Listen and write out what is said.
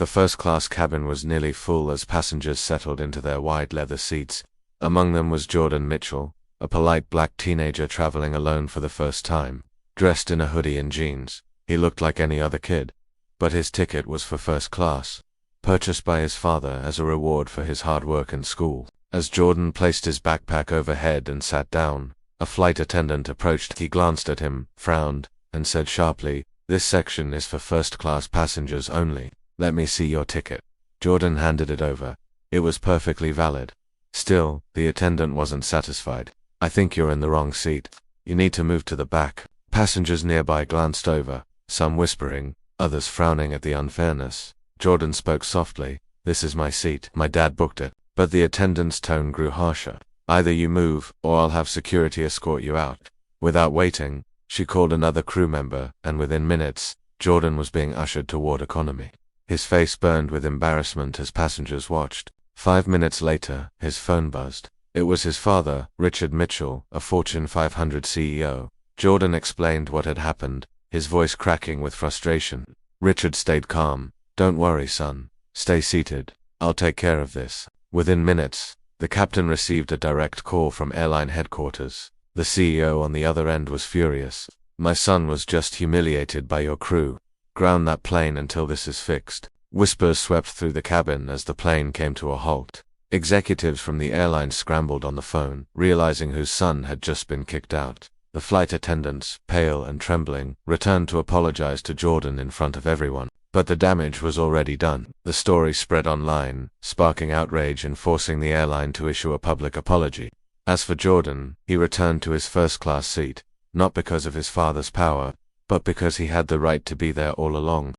The first-class cabin was nearly full as passengers settled into their wide leather seats. Among them was Jordan Mitchell, a polite black teenager traveling alone for the first time. Dressed in a hoodie and jeans, he looked like any other kid. But his ticket was for first class, purchased by his father as a reward for his hard work in school. As Jordan placed his backpack overhead and sat down, a flight attendant approached. He glanced at him, frowned, and said sharply, "This section is for first-class passengers only. Let me see your ticket." Jordan handed it over. It was perfectly valid. Still, the attendant wasn't satisfied. "I think you're in the wrong seat. You need to move to the back." Passengers nearby glanced over, some whispering, others frowning at the unfairness. Jordan spoke softly, "This is my seat. My dad booked it." But the attendant's tone grew harsher. "Either you move, or I'll have security escort you out." Without waiting, she called another crew member, and within minutes, Jordan was being ushered toward economy. His face burned with embarrassment as passengers watched. 5 minutes later, his phone buzzed. It was his father, Richard Mitchell, a Fortune 500 CEO. Jordan explained what had happened, his voice cracking with frustration. Richard stayed calm. "Don't worry, son. Stay seated. I'll take care of this." Within minutes, the captain received a direct call from airline headquarters. The CEO on the other end was furious. "My son was just humiliated by your crew. Ground that plane until this is fixed." Whispers swept through the cabin as the plane came to a halt. Executives from the airline scrambled on the phone, realizing whose son had just been kicked out. The flight attendants, pale and trembling, returned to apologize to Jordan in front of everyone. But the damage was already done. The story spread online, sparking outrage and forcing the airline to issue a public apology. As for Jordan, he returned to his first-class seat, not because of his father's power, but because he had the right to be there all along.